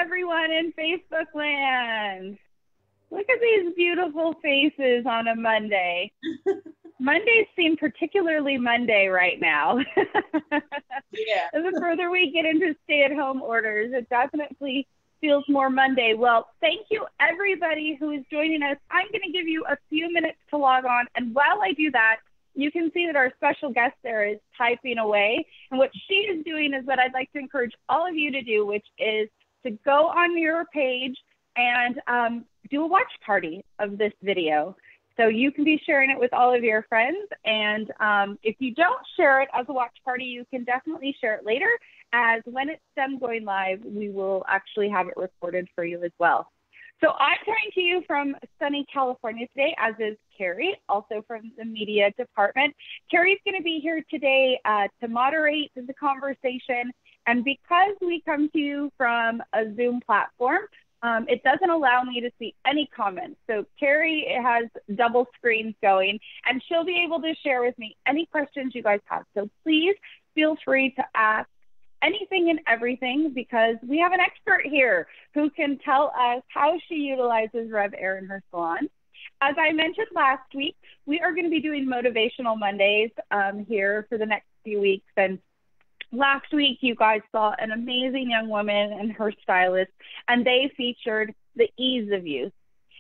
everyone in Facebook land. Look at these beautiful faces on a Monday. Mondays seem particularly Monday right now. Yeah. And the further we get into stay-at-home orders, it definitely feels more Monday. Well, thank you everybody who is joining us. I'm going to give you a few minutes to log on. And while I do that, you can see that our special guest there is typing away. And what she is doing is what I'd like to encourage all of you to do, which is to go on your page and do a watch party of this video. So you can be sharing it with all of your friends. And if you don't share it as a watch party, you can definitely share it later, as when it's done going live, we will actually have it recorded for you as well. So I'm coming to you from sunny California today, as is Kerry, also from the media department. Kerry's going to be here today to moderate the conversation. And because we come to you from a Zoom platform, it doesn't allow me to see any comments. So Kerry has double screens going, and she'll be able to share with me any questions you guys have. So please feel free to ask anything and everything, because we have an expert here who can tell us how she utilizes RevAir in her salon. As I mentioned last week, we are going to be doing Motivational Mondays here for the next few weeks. And last week, you guys saw an amazing young woman and her stylist, and they featured the ease of use.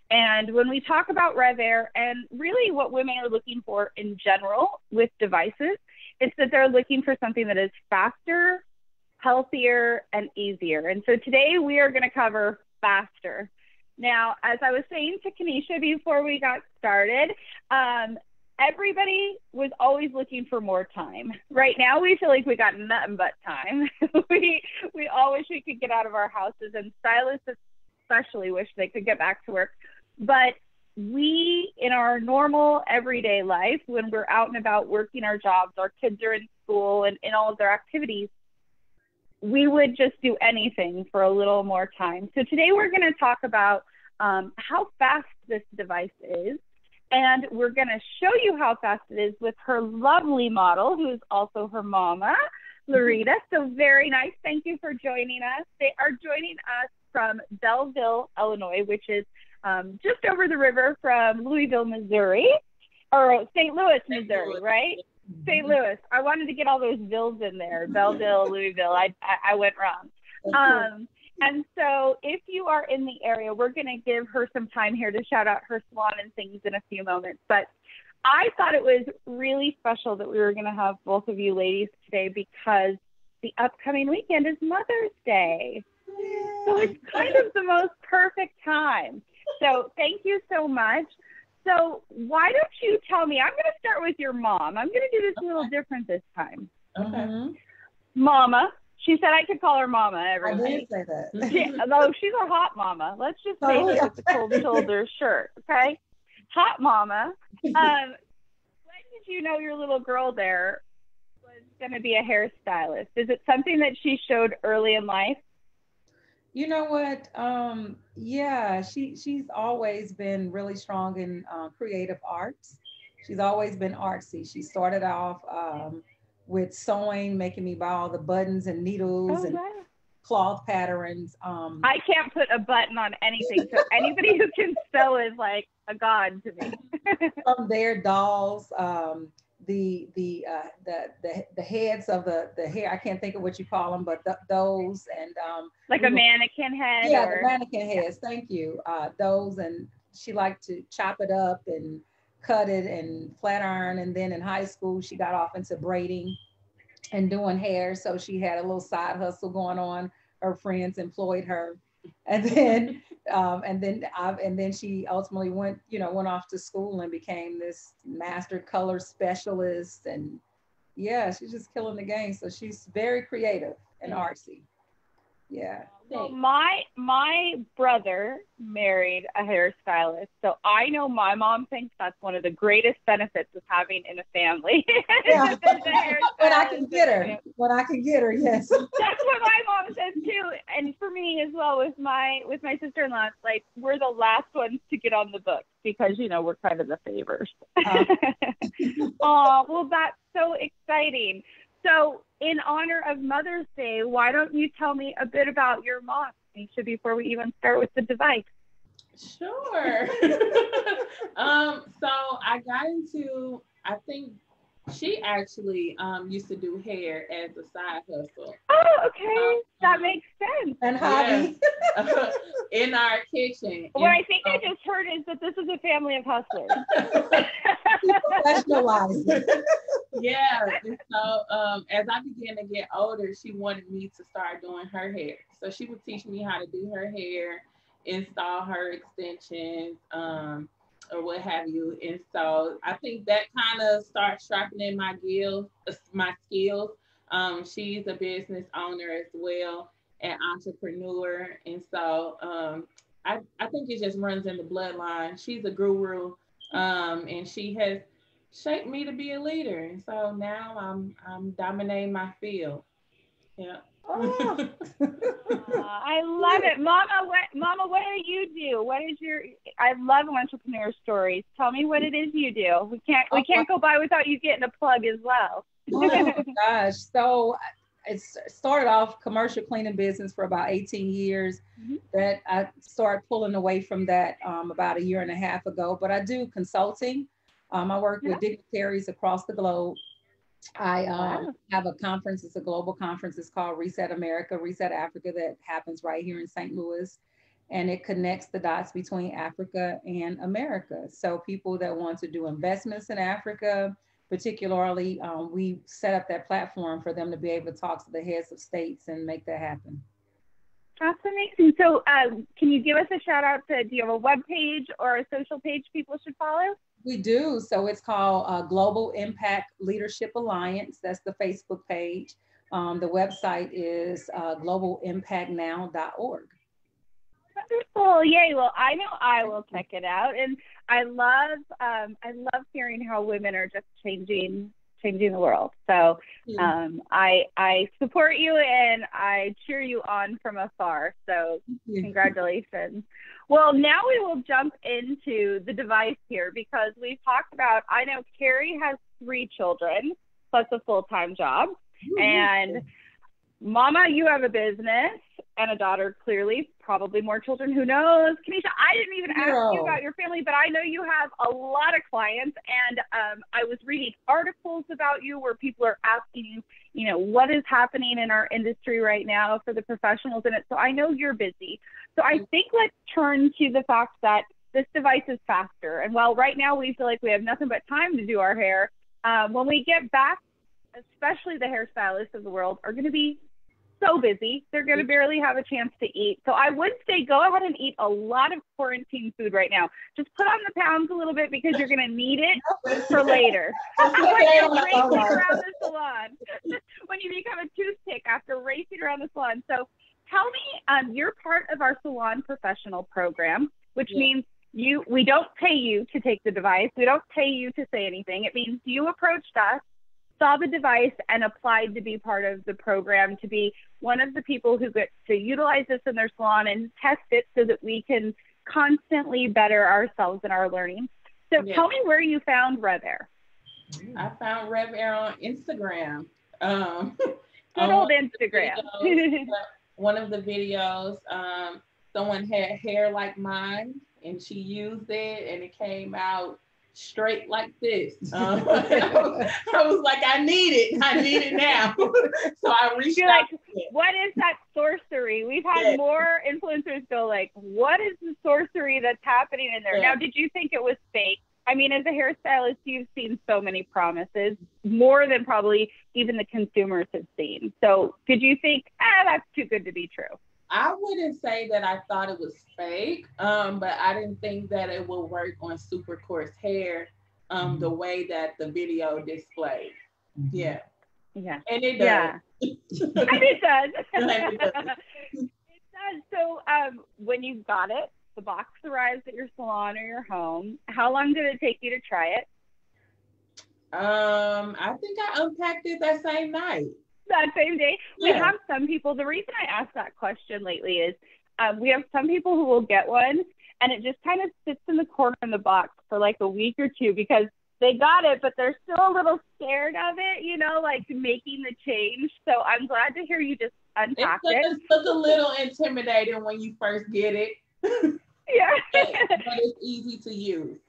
And when we talk about RevAir, and really what women are looking for in general with devices, it's that they're looking for something that is faster, healthier, and easier. And so today we are going to cover faster. Now, as I was saying to Kamisha before we got started, everybody was always looking for more time. Right now, we feel like we got nothing but time. we all wish we could get out of our houses, and stylists especially wish they could get back to work. But we, in our normal everyday life, when we're out and about working our jobs, our kids are in school and in all of their activities, we would just do anything for a little more time. So today we're going to talk about how fast this device is. And we're going to show you how fast it is with her lovely model, who is also her mama, Loretta. So very nice. Thank you for joining us. They are joining us from Belleville, Illinois, which is just over the river from Louisville, Missouri, or St. Louis, Missouri, right? St. Louis. I wanted to get all those vills in there. Belleville, Louisville. I went wrong. And so if you are in the area, we're going to give her some time here to shout out her salon and things in a few moments. But I thought it was really special that we were going to have both of you ladies today, because the upcoming weekend is Mother's Day. So it's kind of the most perfect time. So thank you so much. So why don't you tell me, I'm going to start with your mom. I'm going to do this a little different this time. Okay. Mama. She said I could call her mama every I day. did say that. Though she's a hot mama. Let's just say it with the cold shoulder shirt, okay? Hot mama. When did you know your little girl there was going to be a hairstylist? Is it something that she showed early in life? You know what? Yeah, she's always been really strong in creative arts. She's always been artsy. She started off with sewing, making me buy all the buttons and needles and cloth patterns. I can't put a button on anything, so anybody who can sew is like a god to me. From their dolls, the heads of the hair, I can't think of what you call them, but those, and like a mannequin head. Yeah, the mannequin heads. Thank you. Those, and she liked to chop it up and cut it and flat iron. And then in high school, she got off into braiding and doing hair. So she had a little side hustle going on. Her friends employed her, and then she ultimately went off to school and became this master color specialist. And yeah, she's just killing the game. So she's very creative and artsy. Yeah. Well, my brother married a hairstylist, so I know my mom thinks that's one of the greatest benefits of having in a family. Yeah. When I can get her, yes. That's what my mom says too, and for me as well with my sister-in-law. It's like we're the last ones to get on the books because we're kind of the favors. Oh, well, that's so exciting. So in honor of Mother's Day, why don't you tell me a bit about your mom? Kamisha, before we even start with the device? Sure. So I got into, I think she actually used to do hair as a side hustle. Oh, okay. That makes sense. And hobby. Yeah. In our kitchen. What I think I just heard is that this is a family of hustlers. Specialized. Yeah. And so as I began to get older, she wanted me to start doing her hair. So she would teach me how to do her hair, install her extensions, or what have you. And so I think that kind of starts sharpening my skills. She's a business owner as well, an entrepreneur. And so I think it just runs in the bloodline. She's a guru, and she has shaped me to be a leader. And so now I'm dominating my field. Yeah. Oh. I love it. Mama, what do you do? What is I love entrepreneur stories. Tell me what it is you do. We can't go by without you getting a plug as well. Oh my gosh. So it started off commercial cleaning business for about 18 years. Mm-hmm. That I started pulling away from that about a year and a half ago, but I do consulting. I work with dignitaries across the globe. I have a conference. It's a global conference. It's called Reset America, Reset Africa, that happens right here in St. Louis. And it connects the dots between Africa and America. So people that want to do investments in Africa, particularly, we set up that platform for them to be able to talk to the heads of states and make that happen. That's amazing. So can you give us a shout out to, do you have a web page or a social page people should follow? We do. So it's called Global Impact Leadership Alliance. That's the Facebook page. The website is globalimpactnow.org. Wonderful. Yay. Well, I know I will check it out. And I love hearing how women are just changing the world. So I support you and I cheer you on from afar. So congratulations. Well, now we will jump into the device here because we've talked about, I know Kerry has 3 children plus a full-time job. And Mama, you have a business and a daughter, clearly, probably more children. Who knows? Kamisha, I didn't even ask you about your family, but I know you have a lot of clients. And I was reading articles about you where people are asking you, what is happening in our industry right now for the professionals in it. So I know you're busy. So I think let's turn to the fact that this device is faster. And while right now we feel like we have nothing but time to do our hair, when we get back, especially the hairstylists of the world are going to be so busy. They're going to barely have a chance to eat. So I would say go ahead and eat a lot of quarantine food right now. Just put on the pounds a little bit because you're going to need it for later. When you're racing around the salon, when you become a toothpick after racing around the salon. So tell me, you're part of our Salon Professional program, which means we don't pay you to take the device. We don't pay you to say anything. It means you approached us, saw the device, and applied to be part of the program, to be one of the people who get to utilize this in their salon and test it so that we can constantly better ourselves in our learning. So tell me where you found RevAir. I found RevAir on Instagram. Good old Instagram. One of the videos, someone had hair like mine, and she used it, and it came out straight like this. I was like, I need it now. So I reached out. Like, what is that sorcery? We've had more influencers go like, what is the sorcery that's happening in there? Now, did you think it was fake? I mean, as a hairstylist, you've seen so many promises, more than probably even the consumers have seen. So did you think, that's too good to be true? I wouldn't say that I thought it was fake, but I didn't think that it would work on super coarse hair the way that the video displayed. Yeah. And it does. And it does. It does. So when you got it, the box arrives at your salon or your home. How long did it take you to try it? I think I unpacked it that same night. That same day. We have some people, the reason I asked that question lately is we have some people who will get one and it just kind of sits in the corner in the box for like a week or two because they got it, but they're still a little scared of it, like making the change. So I'm glad to hear you just unpacked it. it. It looks a little intimidating when you first get it. Yeah. but it's easy to use.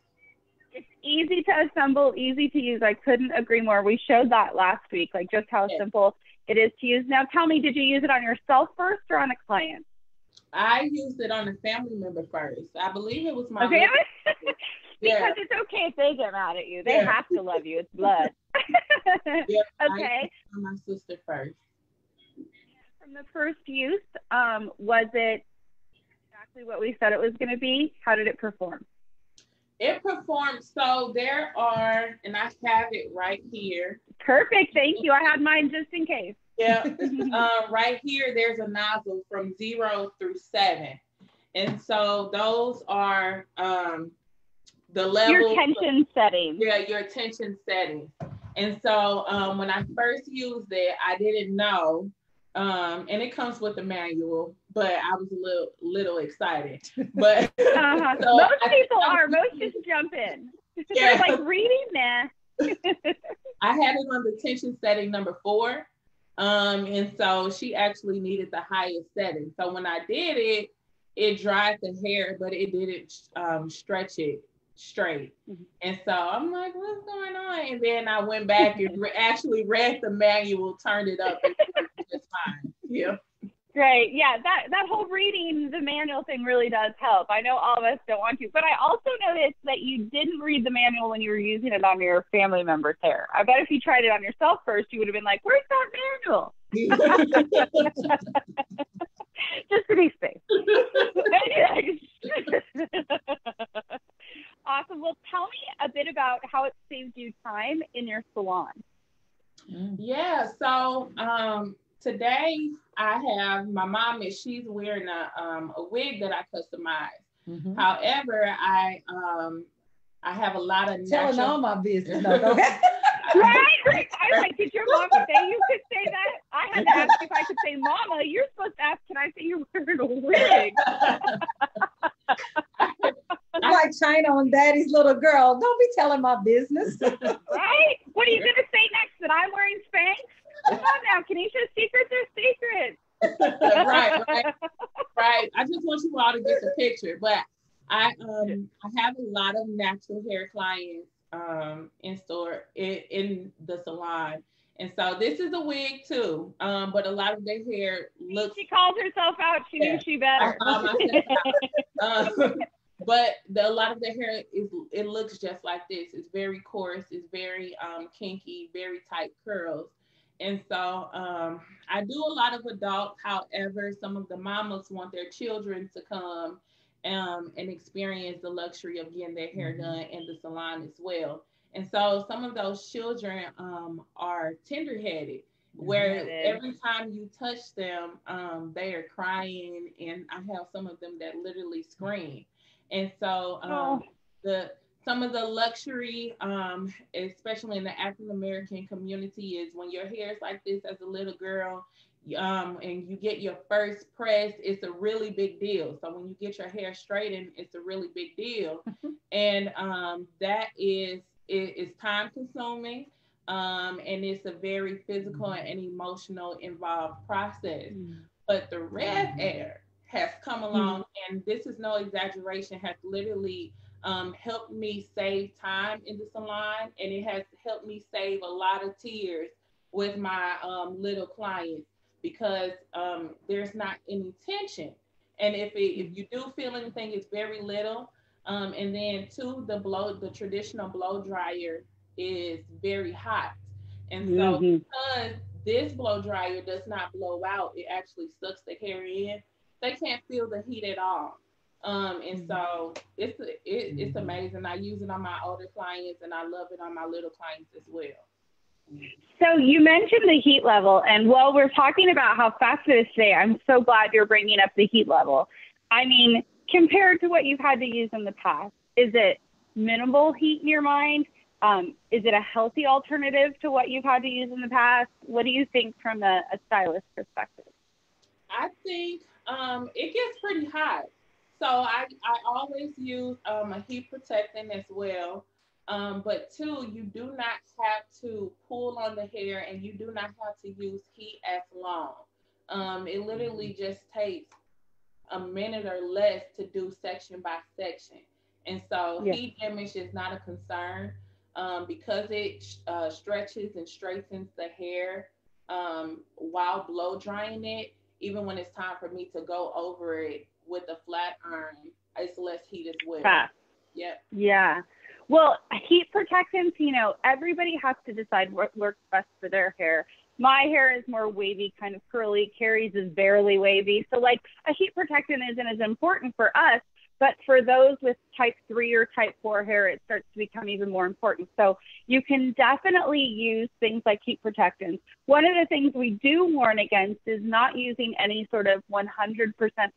It's easy to assemble, easy to use. I couldn't agree more. We showed that last week, like just how simple it is to use. Now tell me, did you use it on yourself first or on a client? I used it on a family member first. I believe it was my family. Yeah. Because it's okay if they get mad at you. They have to love you. It's blood. Yeah, okay. On my sister first. From the first use, was it exactly what we said it was going to be? How did it perform? It performed. So there are, and I have it right here. Perfect. Thank you. I had mine just in case. Yeah. Right here, there's a nozzle from 0 through 7. And so those are the level. Your tension settings. Yeah, your tension settings. And so when I first used it, I didn't know. And it comes with a manual, but I was a little excited. But so most people are. Most just jump in. Yeah. They're like reading that. I had it on the tension setting number 4. And so she actually needed the highest setting. So when I did it, it dried the hair, but it didn't stretch it straight. Mm-hmm. And so I'm like, what's going on? And then I went back and actually read the manual, turned it up, and it worked just fine. Yeah. Great. Yeah, that whole reading the manual thing really does help. I know all of us don't want to, but I also noticed that you didn't read the manual when you were using it on your family member's hair. I bet if you tried it on yourself first, you would have been like, where's that manual? Just to be safe. Awesome. Well, tell me a bit about how it saved you time in your salon. Yeah. So today I have my mom, and she's wearing a wig that I customized. Mm-hmm. However, I have a lot of telling all my business. No, go ahead. Right. I was like, did your mom say you could say that? I had to ask if I could say, Mama, you're supposed to ask, can I say you're wearing a wig? I'm like China on Daddy's little girl. Don't be telling my business. Right? What are you going to say next? That I'm wearing Spanx? Come on now, Kanesha, secrets are secrets. Right. I just want you all to get the picture. But I have a lot of natural hair clients in store in the salon. And so this is a wig too, but a lot of their hair looks. She calls herself out. She knew she better. But a lot of the hair it looks just like this. It's very coarse. It's very kinky, very tight curls. And so I do a lot of adults. However, some of the mamas want their children to come and experience the luxury of getting their hair done in the salon as well. And so some of those children are tender-headed, where every time you touch them, they are crying, and I have some of them that literally scream. And so some of the luxury, especially in the African American community, is when your hair is like this as a little girl, and you get your first press, it's a really big deal. So when you get your hair straightened, it's a really big deal. And that is time consuming, and it's a very physical and emotional involved process. But the RevAir has come along, and this is no exaggeration, has literally helped me save time in the salon, and it has helped me save a lot of tears with my little clients, because there's not any tension. And if you do feel anything, it's very little. And then two, the traditional blow dryer is very hot. And so because this blow dryer does not blow out, it actually sucks the hair in. They can't feel the heat at all. And so it's amazing. I use it on my older clients, and I love it on my little clients as well. So you mentioned the heat level, and while we're talking about how fast it is today, I'm so glad you're bringing up the heat level. I mean, compared to what you've had to use in the past, is it minimal heat in your mind? Is it a healthy alternative to what you've had to use in the past? What do you think from a stylist perspective? I think it gets pretty hot. So I always use a heat protectant as well. But two, you do not have to pull on the hair, and you do not have to use heat as long. It literally just takes a minute or less to do section by section. And so heat damage is not a concern because it stretches and straightens the hair while blow drying it. Even when it's time for me to go over it with a flat iron, it's less heat as well. Fast. Yep. Yeah. Well, heat protectants, you know, everybody has to decide what works best for their hair. My hair is more wavy, kind of curly. Kerrys is barely wavy. So, like, a heat protectant isn't as important for us, but for those with type 3 or type 4 hair, it starts to become even more important. So you can definitely use things like heat protectants. One of the things we do warn against is not using any sort of 100%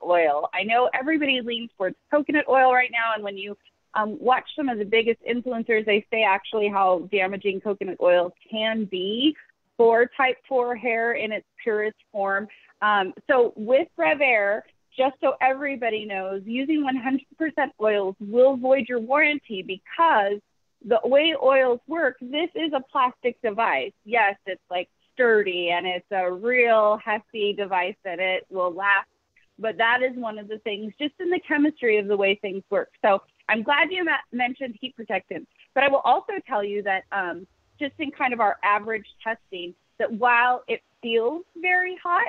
oil. I know everybody leans towards coconut oil right now, and when you watch some of the biggest influencers, they say actually how damaging coconut oil can be for type 4 hair in its purest form. So with RevAir, just so everybody knows, using 100% oils will void your warranty because the way oils work, this is a plastic device. Yes, it's like sturdy and it's a real hefty device that it will last. But that is one of the things just in the chemistry of the way things work. So I'm glad you mentioned heat protectants. But I will also tell you that just in kind of our average testing, that while it feels very hot,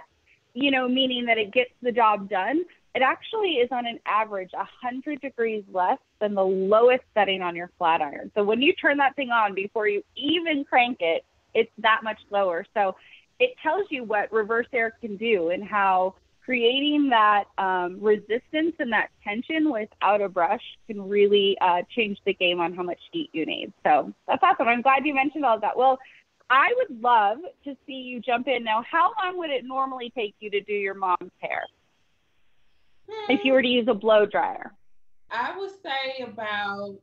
you know, meaning that it gets the job done, it actually is on an average 100 degrees less than the lowest setting on your flat iron. So when you turn that thing on before you even crank it, it's that much lower. So it tells you what reverse air can do and how creating that resistance and that tension without a brush can really change the game on how much heat you need. So that's awesome. I'm glad you mentioned all of that. Well, I would love to see you jump in now. How long would it normally take you to do your mom's hair if you were to use a blow dryer? I would say about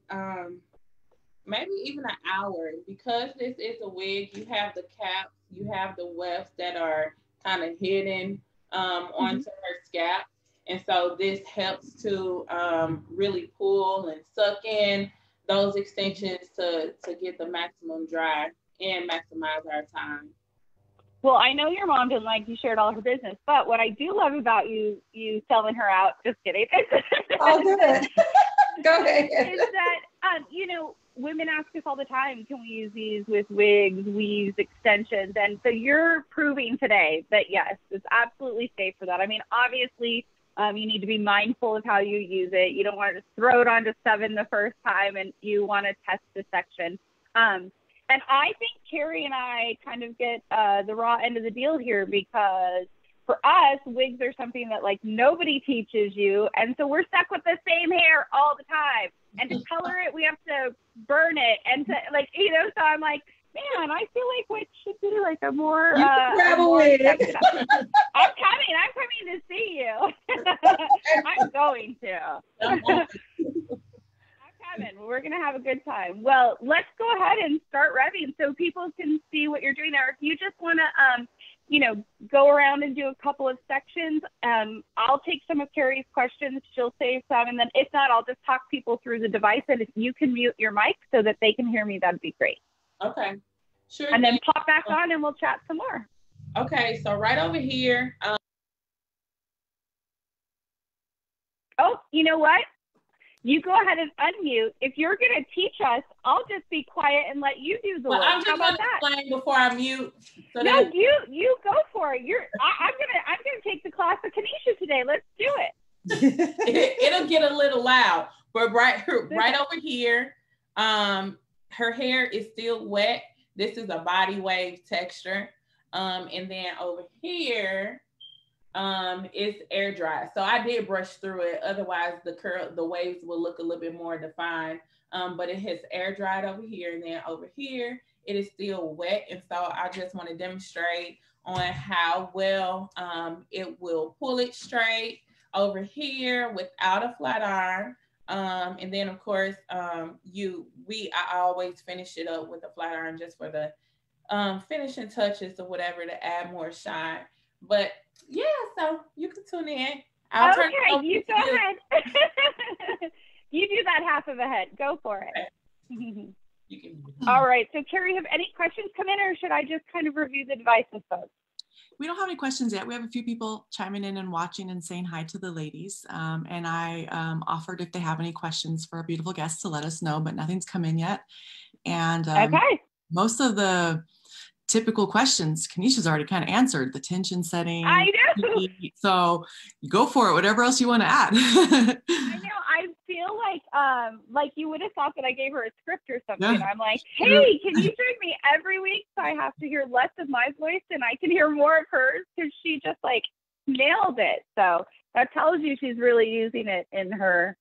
maybe even an hour, because this is a wig. You have the caps, you have the wefts that are kind of hidden onto her scalp, and so this helps to really pull and suck in those extensions to get the maximum dry and maximize our time. Well, I know your mom didn't like you shared all her business, but what I do love about you selling her out, just kidding. Oh, good. Go ahead. Is that, you know, women ask us all the time, can we use these with wigs, weaves, extensions? And so you're proving today that, yes, it's absolutely safe for that. I mean, obviously, you need to be mindful of how you use it. You don't want to just throw it onto 7 the first time, and you want to test the section. And I think Kerry and I kind of get the raw end of the deal here, because for us, wigs are something that like nobody teaches you. And so we're stuck with the same hair all the time. And to color it, we have to burn it. And to like, you know, so I'm like, man, I feel like we should do like a more, grab a wig. I'm coming to see you. I'm going to. We're going to have a good time. Well, let's go ahead and start revving so people can see what you're doing there. If you just want to, you know, go around and do a couple of sections, I'll take some of Kerry's questions. She'll save some. And then if not, I'll just talk people through the device. And if you can mute your mic so that they can hear me, that'd be great. Okay. Sure. And then pop back on and we'll chat some more. Okay. So right over here. Oh, you know what? You go ahead and unmute. If you're going to teach us, I'll just be quiet and let you do the work. I'm just going to explain before I mute. So no, you go for it. I'm gonna take the class of Kamisha today. Let's do it. It'll get a little loud, but right over here, her hair is still wet. This is a body wave texture, and then over here. It's air dry. So I did brush through it. Otherwise, the waves will look a little bit more defined. But it has air dried over here, and then over here, it is still wet. And so I just want to demonstrate on how well it will pull it straight over here without a flat iron. And then of course, I always finish it up with a flat iron just for the finishing touches or whatever to add more shine. But yeah, so you can tune in. Okay, you go ahead. You do that half of a head. Go for it. Okay. You can. All right. So, Kerry, have any questions come in, or should I just kind of review the devices, folks? We don't have any questions yet. We have a few people chiming in and watching and saying hi to the ladies. And I offered if they have any questions for our beautiful guests to let us know, but nothing's come in yet. And Okay. most of the typical questions, Kanisha's already kind of answered, the tension setting. I know. So go for it, whatever else you want to add. I know. I feel like you would have thought that I gave her a script or something. Yeah. I'm like, hey, can you join me every week so I have to hear less of my voice and I can hear more of hers, because she just like nailed it. So that tells you she's really using it in her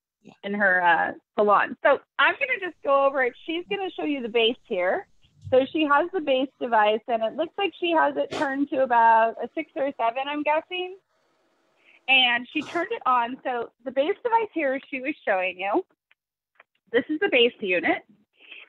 salon. So I'm gonna just go over it. She's gonna show you the base here. So she has the base device, and it looks like she has it turned to about a 6 or a 7, I'm guessing. And she turned it on. So the base device here she was showing you, this is the base unit,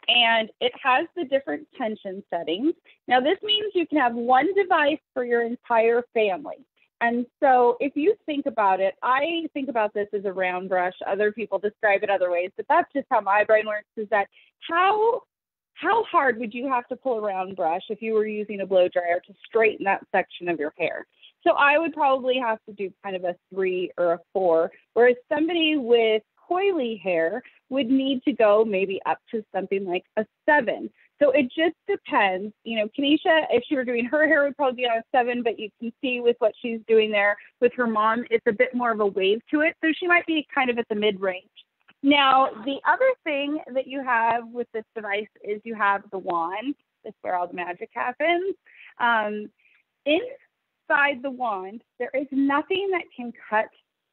and it has the different tension settings. Now this means you can have one device for your entire family. And so if you think about it, I think about this as a round brush. Other people describe it other ways, but that's just how my brain works, is that how hard would you have to pull a round brush if you were using a blow dryer to straighten that section of your hair? So I would probably have to do kind of a 3 or a 4, whereas somebody with coily hair would need to go maybe up to something like a 7. So it just depends. You know, Kamisha, if she were doing her hair, would probably be on a 7, but you can see with what she's doing there with her mom, it's a bit more of a wave to it. So she might be kind of at the mid-range. Now, the other thing that you have with this device is you have the wand. That's where all the magic happens. Inside the wand, there is nothing that can cut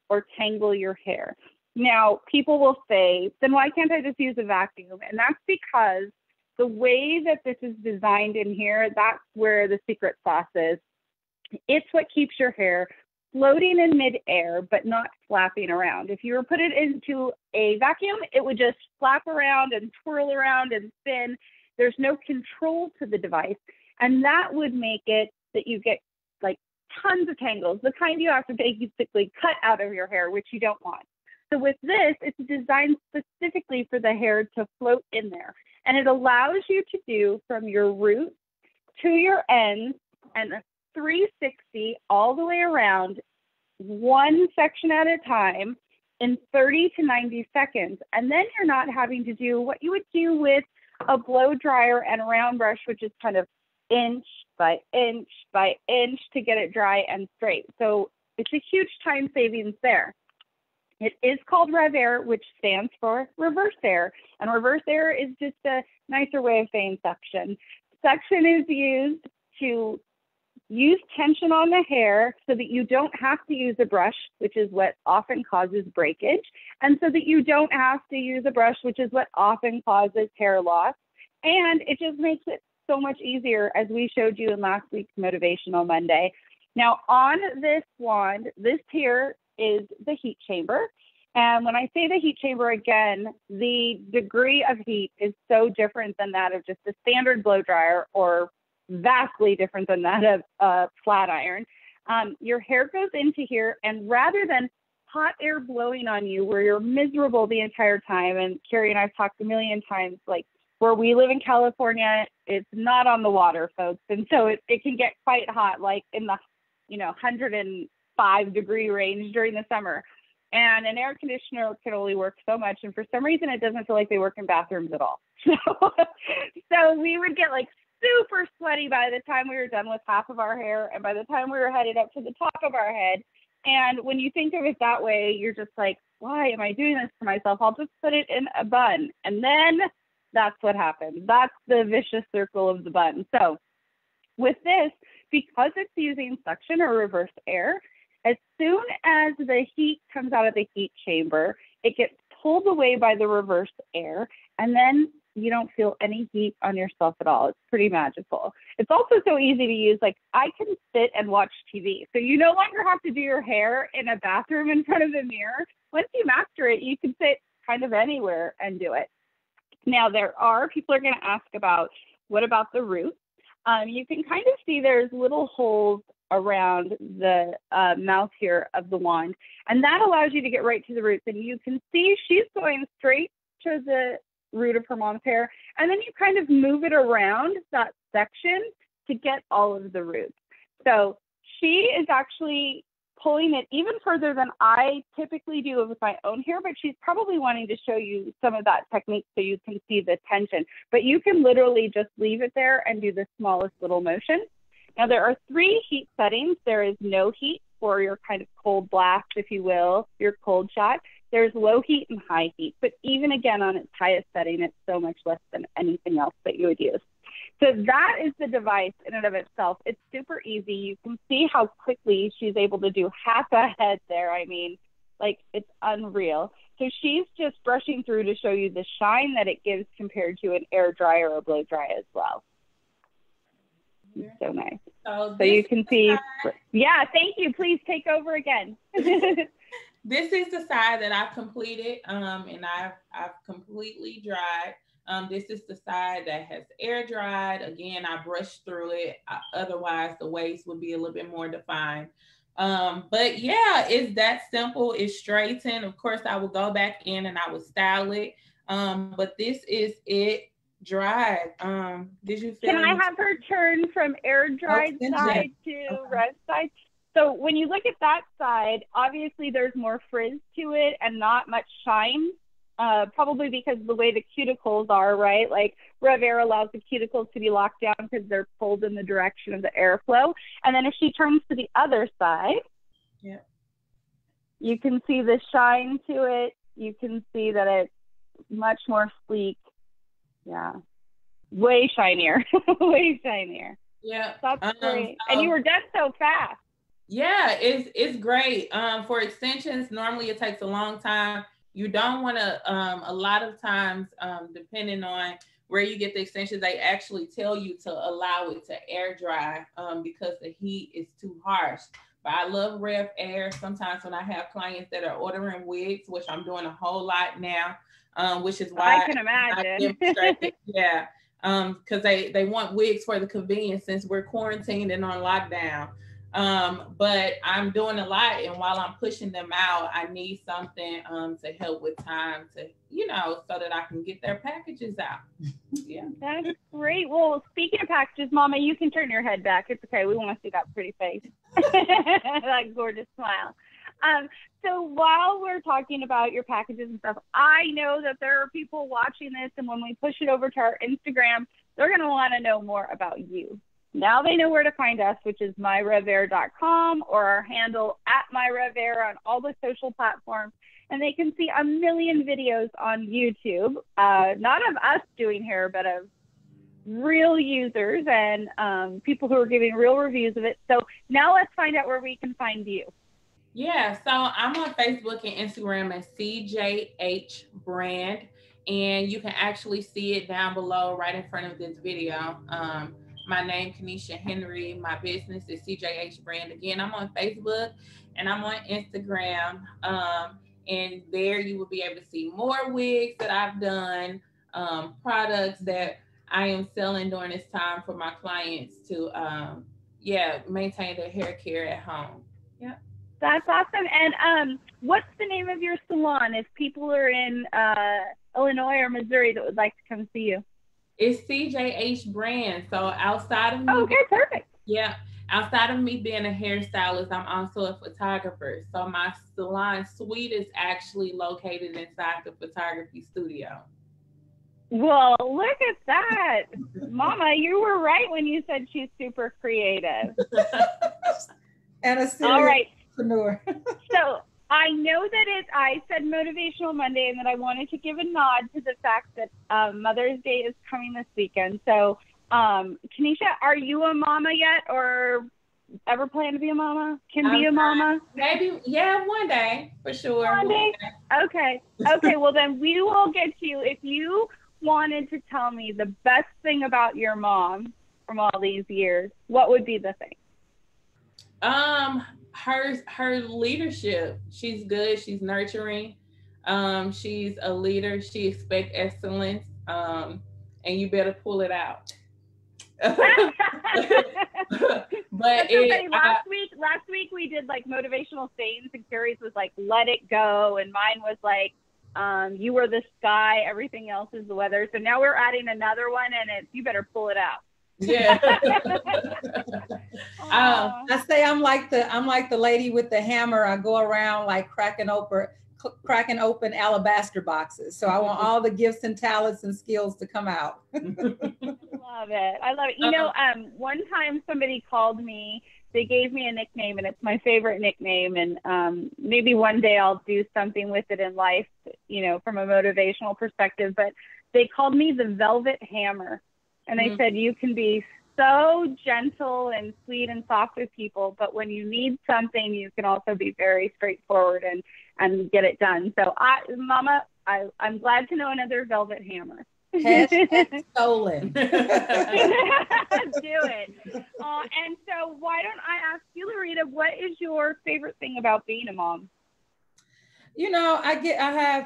or tangle your hair. Now, people will say, then why can't I just use a vacuum? And that's because the way that this is designed in here, that's where the secret sauce is. It's what keeps your hair floating in midair, but not flapping around. If you were put it into a vacuum, it would just flap around and twirl around and spin. There's no control to the device. And that would make it that you get like tons of tangles, the kind you have to basically cut out of your hair, which you don't want. So with this, it's designed specifically for the hair to float in there. And it allows you to do from your root to your ends and a 360 all the way around, one section at a time in 30 to 90 seconds. And then you're not having to do what you would do with a blow dryer and a round brush, which is kind of inch by inch by inch to get it dry and straight. So it's a huge time savings there. It is called RevAir, which stands for reverse air. And reverse air is just a nicer way of saying suction. Suction is used to use tension on the hair so that you don't have to use a brush, which is what often causes breakage, and so that you don't have to use a brush, which is what often causes hair loss. And it just makes it so much easier, as we showed you in last week's Motivational Monday. Now, on this wand, this here is the heat chamber. And when I say the heat chamber, again, the degree of heat is so different than that of just a standard blow dryer, or vastly different than that of a flat iron. Your hair goes into here, and rather than hot air blowing on you where you're miserable the entire time, and Kerry and I've talked a million times, like where we live in California, it's not on the water, folks. And so it can get quite hot, like in the 105 degree range during the summer. And an air conditioner can only work so much. And for some reason, it doesn't feel like they work in bathrooms at all. So we would get like super sweaty by the time we were done with half of our hair, and by the time we were headed up to the top of our head. And when you think of it that way, you're just like, why am I doing this to myself? I'll just put it in a bun. And then that's what happens. That's the vicious circle of the bun. So with this, because it's using suction or reverse air, as soon as the heat comes out of the heat chamber, it gets pulled away by the reverse air, and then you don't feel any heat on yourself at all. It's pretty magical. It's also so easy to use. Like, I can sit and watch TV. So you no longer have to do your hair in a bathroom in front of a mirror. Once you master it, you can sit kind of anywhere and do it. Now, people are going to ask about, what about the root? You can kind of see there's little holes around the mouth here of the wand, and that allows you to get right to the roots. And you can see she's going straight to the root of her mom's hair, and then you kind of move it around that section to get all of the roots. So she is actually pulling it even further than I typically do with my own hair, but she's probably wanting to show you some of that technique so you can see the tension. But you can literally just leave it there and do the smallest little motion. Now, there are 3 heat settings. There is no heat for your kind of cold blast, if you will, your cold shot. There's low heat and high heat. But even again, on its highest setting, it's so much less than anything else that you would use. So that is the device in and of itself. It's super easy. You can see how quickly she's able to do half a head there. I mean, like, it's unreal. So she's just brushing through to show you the shine that it gives compared to an air dry or a blow dry as well. It's so nice. So you can see. Yeah, thank you. Please take over again. This is the side that I've completed, and I've completely dried. This is the side that has air dried. Again, I brushed through it. Otherwise, the waist would be a little bit more defined. But yeah, it's that simple. It's straightened. Of course, I will go back in and I will style it. But this is it dried. Did you feel? Can I have her turn from air dried side to rev side? So when you look at that side, obviously there's more frizz to it and not much shine. Probably because of the way the cuticles are, right? Like RevAir allows the cuticles to be locked down because they're pulled in the direction of the airflow. And then if she turns to the other side, yeah, you can see the shine to it. You can see that it's much more sleek. Yeah. Way shinier. Way shinier. Yeah. That's great. And you were done so fast. Yeah, it's great. For extensions, normally it takes a long time. You don't want to, a lot of times, depending on where you get the extensions, they actually tell you to allow it to air dry because the heat is too harsh. But I love RevAir. Sometimes when I have clients that are ordering wigs, which I'm doing a whole lot now, which is why I can imagine. Yeah, because they want wigs for the convenience since we're quarantined and on lockdown. But I'm doing a lot, and while I'm pushing them out, I need something to help with time to, so that I can get their packages out. Yeah. That's great. Well, speaking of packages, Mama, you can turn your head back. It's okay. We want to see that pretty face. That gorgeous smile. So while we're talking about your packages and stuff, I know that there are people watching this, and when we push it over to our Instagram, they're going to want to know more about you. Now they know where to find us, which is MyRevAir.com or our handle @MyRevAir on all the social platforms. And they can see a million videos on YouTube, not of us doing hair, but of real users and people who are giving real reviews of it. So now let's find out where we can find you. Yeah, so I'm on Facebook and Instagram as CJH Brand, and you can actually see it down below right in front of this video. My name, Kamisha Henry. My business is CJH Brand. Again, I'm on Facebook and I'm on Instagram. And there you will be able to see more wigs that I've done, products that I am selling during this time for my clients to, maintain their hair care at home. Yeah. That's awesome. And what's the name of your salon if people are in Illinois or Missouri that would like to come see you? It's CJH Brand. So outside of me, okay, perfect. Yeah, outside of me being a hairstylist, I'm also a photographer. So my salon suite is actually located inside the photography studio. Well, look at that, Mama. You were right when you said she's super creative. And a serious entrepreneur. So I know that I said Motivational Monday and that I wanted to give a nod to the fact that Mother's Day is coming this weekend. So, Canesha, are you a mama yet or ever plan to be a mama? Be a mama? Maybe, yeah, one day, for sure. One day? Okay. Okay, well then we will get you. If you wanted to tell me the best thing about your mom from all these years, what would be the thing? Her leadership. She's good. She's nurturing. She's a leader. She expects excellence. And you better pull it out. But last week we did like motivational sayings, and Kerrys was like, "Let it go," and mine was like, "You are the sky. Everything else is the weather." So now we're adding another one, and it's, "You better pull it out." Yeah. I say I'm like the lady with the hammer. I go around like cracking open alabaster boxes. So I want all the gifts and talents and skills to come out. Love it. I love it. You know, one time somebody called me, they gave me a nickname, and it's my favorite nickname. And maybe one day I'll do something with it in life, you know, from a motivational perspective. But they called me the Velvet Hammer. And they said, you can be so gentle and sweet and soft with people, but when you need something, you can also be very straightforward and get it done. So, Mama, I'm glad to know another Velvet Hammer. Hashtag stolen. Do it. And so why don't I ask you, Loretta, what is your favorite thing about being a mom? You know, I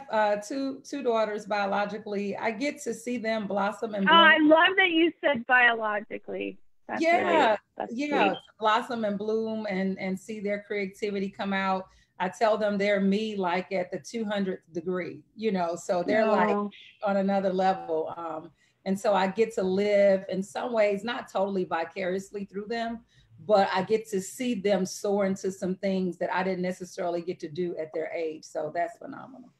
have two daughters biologically. I get to see them blossom and bloom. Oh, I love that you said biologically. That's sweet. Blossom and bloom and see their creativity come out. I tell them they're me like at the 200th degree, you know, so they're like on another level. And so I get to live in some ways, not totally vicariously through them, but I get to see them soar into some things that I didn't necessarily get to do at their age. So that's phenomenal.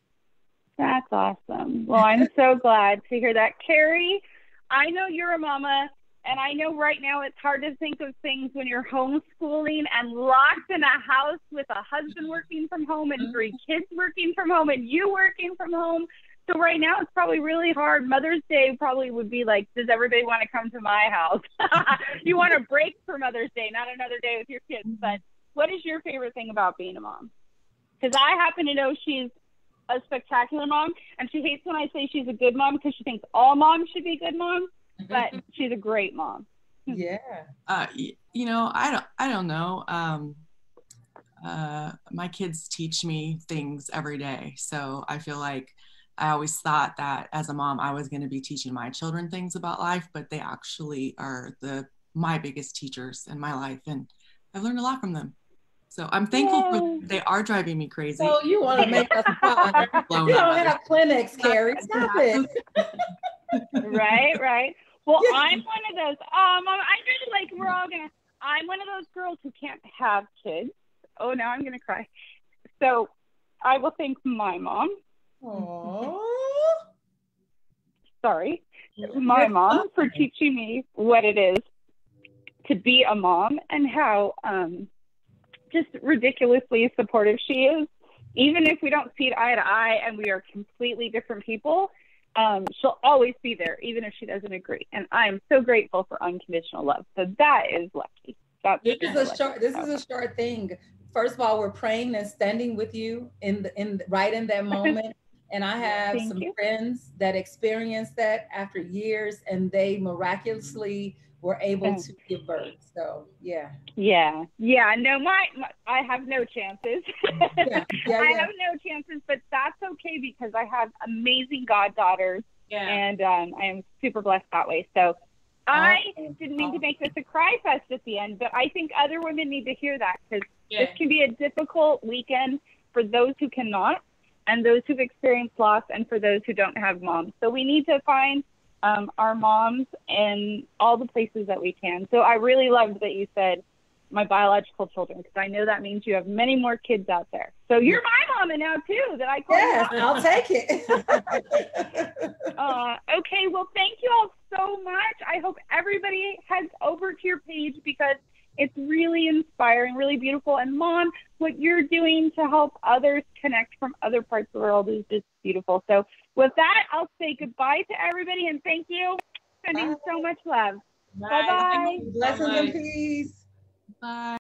That's awesome. Well, I'm so glad to hear that. Kerry, I know you're a mama, and I know right now it's hard to think of things when you're homeschooling and locked in a house with a husband working from home and 3 kids working from home and you working from home. So right now it's probably really hard. Mother's Day probably would be like, does everybody want to come to my house? You want a break for Mother's Day, not another day with your kids. But what is your favorite thing about being a mom? Because I happen to know she's a spectacular mom, and she hates when I say she's a good mom because she thinks all moms should be good moms. But she's a great mom. Yeah. You know, I don't know. My kids teach me things every day. So I feel like I always thought that as a mom, I was going to be teaching my children things about life, but they actually are my biggest teachers in my life. And I've learned a lot from them. So I'm thankful they are driving me crazy. So you want to make us fun. You don't have clinics, Kerry. Stop it. Right. Well, I'm one of those. I really like. I'm one of those girls who can't have kids. Oh, now I'm gonna cry. So I will thank my mom. Aww. Sorry, my mom for teaching me what it is to be a mom and how just ridiculously supportive she is. Even if we don't see eye to eye and we are completely different people. She'll always be there, even if she doesn't agree. And I'm so grateful for unconditional love. So that is lucky. This is a short thing. First of all, we're praying and standing with you right in that moment. And I have some friends that experienced that after years, and they miraculously were able to give birth. So yeah. No, I have no chances. I have no chances, but that's okay because I have amazing goddaughters, and I am super blessed that way. So I didn't mean to make this a cry fest at the end, but I think other women need to hear that because this can be a difficult weekend for those who cannot, and those who've experienced loss, and for those who don't have moms. So we need to find our moms in all the places that we can. So I really loved that you said my biological children, because I know that means you have many more kids out there. So you're my mama now too, that I call you. I'll take it. Okay, well, thank you all so much. I hope everybody heads over to your page because it's really inspiring, really beautiful. And Mom, what you're doing to help others connect from other parts of the world is just beautiful. So with that, I'll say goodbye to everybody and thank you. Sending so much love. Bye-bye. Blessings and peace. Bye.